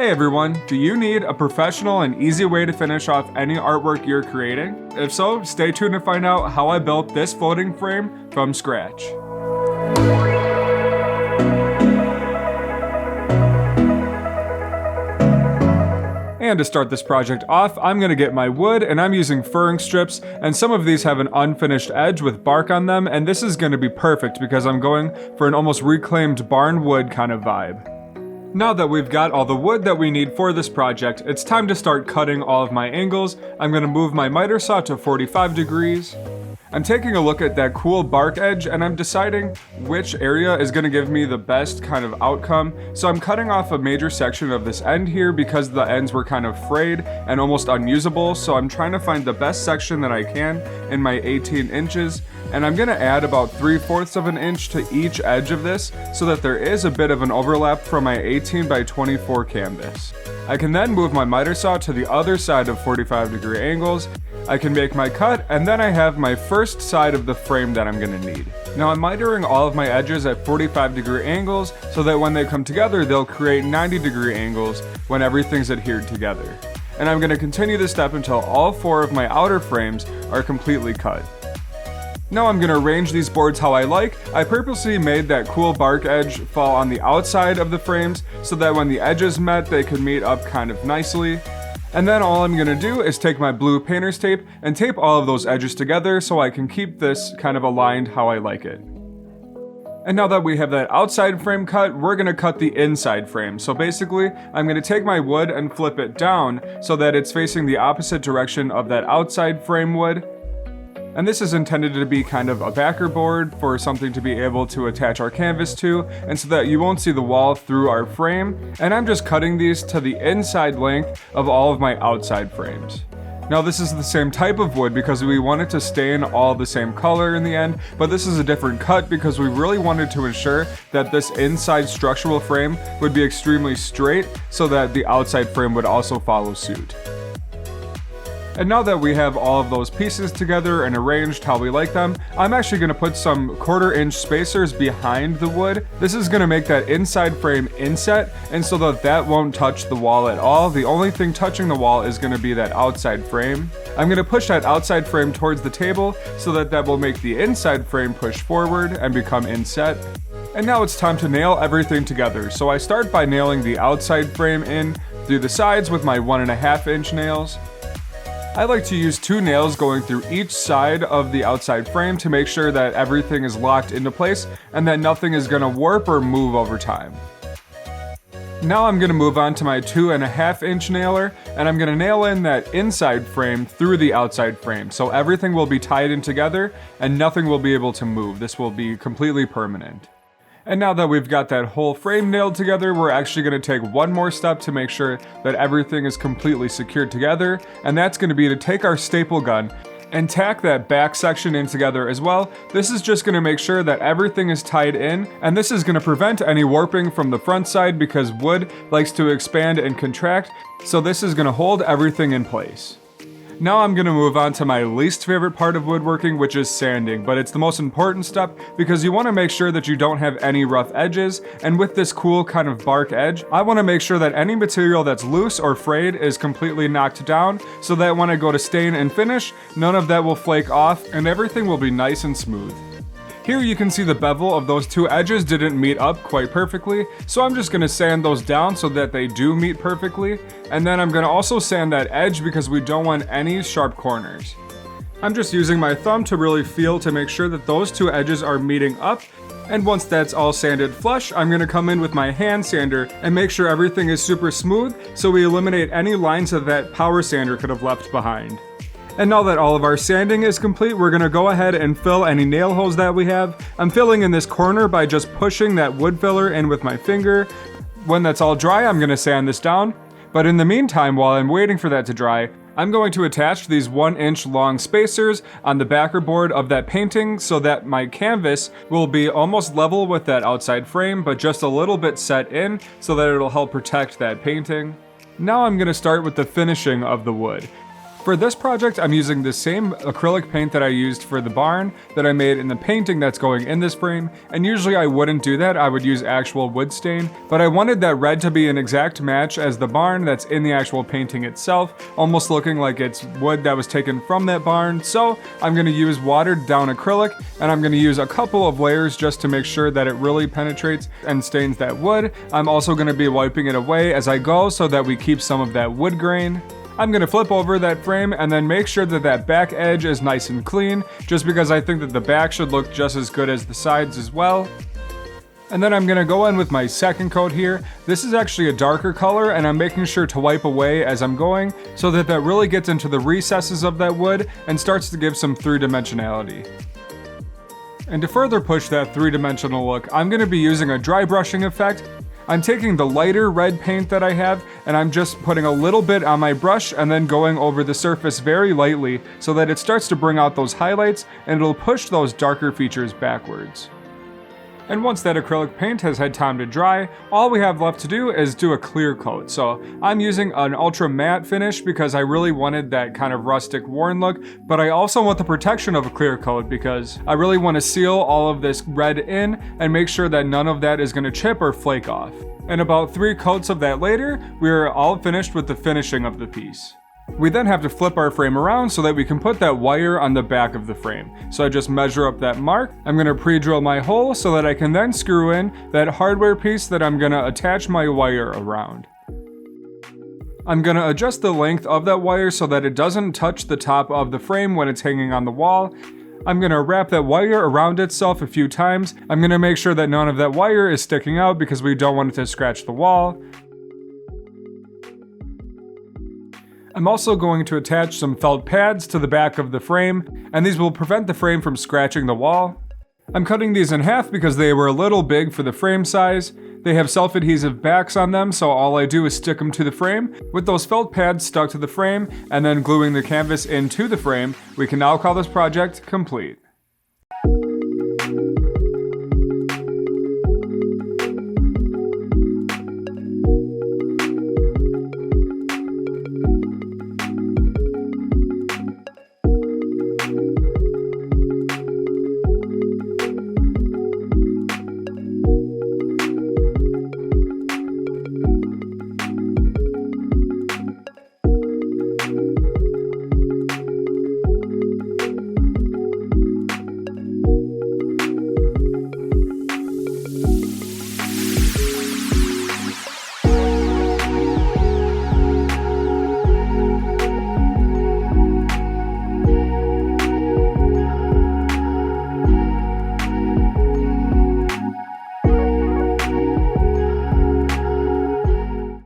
Hey everyone, do you need a professional and easy way to finish off any artwork you're creating? If so, stay tuned to find out how I built this floating frame from scratch. And to start this project off, I'm going to get my wood, and I'm using furring strips, and some of these have an unfinished edge with bark on them, and this is going to be perfect because I'm going for an almost reclaimed barn wood kind of vibe. Now that we've got all the wood that we need for this project, it's time to start cutting all of my angles. I'm going to move my miter saw to 45 degrees. I'm taking a look at that cool bark edge and I'm deciding which area is going to give me the best kind of outcome. So I'm cutting off a major section of this end here because the ends were kind of frayed and almost unusable. So I'm trying to find the best section that I can in my 18 inches. And I'm going to add about 3/4 of an inch to each edge of this so that there is a bit of an overlap from my 18 by 24 canvas. I can then move my miter saw to the other side of 45-degree angles. I can make my cut, and then I have my first side of the frame that I'm going to need. Now I'm mitering all of my edges at 45-degree angles so that when they come together, they'll create 90-degree angles when everything's adhered together. And I'm going to continue this step until all 4 of my outer frames are completely cut. Now I'm going to arrange these boards how I like. I purposely made that cool bark edge fall on the outside of the frames so that when the edges met, they could meet up kind of nicely. And then all I'm going to do is take my blue painter's tape and tape all of those edges together so I can keep this kind of aligned how I like it. And now that we have that outside frame cut, we're going to cut the inside frame. So basically, I'm going to take my wood and flip it down so that it's facing the opposite direction of that outside frame wood. And this is intended to be kind of a backer board for something to be able to attach our canvas to, and so that you won't see the wall through our frame. And I'm just cutting these to the inside length of all of my outside frames. Now this is the same type of wood because we want it to stain all the same color in the end, but this is a different cut because we really wanted to ensure that this inside structural frame would be extremely straight so that the outside frame would also follow suit. And now that we have all of those pieces together and arranged how we like them, I'm actually going to put some 1/4-inch spacers behind the wood. This is going to make that inside frame inset, and so that won't touch the wall at all. The only thing touching the wall is going to be that outside frame. I'm going to push that outside frame towards the table so that will make the inside frame push forward and become inset. And now it's time to nail everything together. So I start by nailing the outside frame in through the sides with my 1.5-inch nails. I like to use 2 nails going through each side of the outside frame to make sure that everything is locked into place and that nothing is going to warp or move over time. Now I'm going to move on to my 2.5-inch nailer, and I'm going to nail in that inside frame through the outside frame. So everything will be tied in together and nothing will be able to move. This will be completely permanent. And now that we've got that whole frame nailed together, we're actually going to take one more step to make sure that everything is completely secured together, and that's going to be to take our staple gun and tack that back section in together as well. This is just going to make sure that everything is tied in, and this is going to prevent any warping from the front side because wood likes to expand and contract, so this is going to hold everything in place. Now I'm going to move on to my least favorite part of woodworking, which is sanding, but it's the most important step because you want to make sure that you don't have any rough edges, and with this cool kind of bark edge, I want to make sure that any material that's loose or frayed is completely knocked down so that when I go to stain and finish, none of that will flake off and everything will be nice and smooth. Here you can see the bevel of those 2 edges didn't meet up quite perfectly, so I'm just going to sand those down so that they do meet perfectly, and then I'm going to also sand that edge because we don't want any sharp corners. I'm just using my thumb to really feel to make sure that those 2 edges are meeting up, and once that's all sanded flush, I'm going to come in with my hand sander and make sure everything is super smooth so we eliminate any lines that power sander could have left behind. And now that all of our sanding is complete, we're going to go ahead and fill any nail holes that we have. I'm filling in this corner by just pushing that wood filler in with my finger. When that's all dry, I'm going to sand this down. But in the meantime, while I'm waiting for that to dry, I'm going to attach these 1-inch long spacers on the backer board of that painting so that my canvas will be almost level with that outside frame, but just a little bit set in so that it'll help protect that painting. Now I'm going to start with the finishing of the wood. For this project, I'm using the same acrylic paint that I used for the barn that I made in the painting that's going in this frame, and usually I wouldn't do that, I would use actual wood stain, but I wanted that red to be an exact match as the barn that's in the actual painting itself, almost looking like it's wood that was taken from that barn, so I'm going to use watered down acrylic, and I'm going to use a couple of layers just to make sure that it really penetrates and stains that wood. I'm also going to be wiping it away as I go so that we keep some of that wood grain. I'm going to flip over that frame and then make sure that that back edge is nice and clean, just because I think that the back should look just as good as the sides as well. And then I'm going to go in with my second coat here. This is actually a darker color, and I'm making sure to wipe away as I'm going so that that really gets into the recesses of that wood and starts to give some three-dimensionality. And to further push that three-dimensional look, I'm going to be using a dry brushing effect. I'm taking the lighter red paint that I have, and I'm just putting a little bit on my brush and then going over the surface very lightly so that it starts to bring out those highlights and it'll push those darker features backwards. And once that acrylic paint has had time to dry, all we have left to do is do a clear coat. So I'm using an ultra matte finish because I really wanted that kind of rustic worn look, but I also want the protection of a clear coat because I really want to seal all of this red in and make sure that none of that is going to chip or flake off. And about 3 coats of that later, we're all finished with the finishing of the piece. We then have to flip our frame around so that we can put that wire on the back of the frame. So I just measure up that mark. I'm going to pre-drill my hole so that I can then screw in that hardware piece that I'm going to attach my wire around. I'm going to adjust the length of that wire so that it doesn't touch the top of the frame when it's hanging on the wall. I'm going to wrap that wire around itself a few times. I'm going to make sure that none of that wire is sticking out because we don't want it to scratch the wall. I'm also going to attach some felt pads to the back of the frame, and these will prevent the frame from scratching the wall. I'm cutting these in half because they were a little big for the frame size. They have self-adhesive backs on them, so all I do is stick them to the frame. With those felt pads stuck to the frame, and then gluing the canvas into the frame, we can now call this project complete.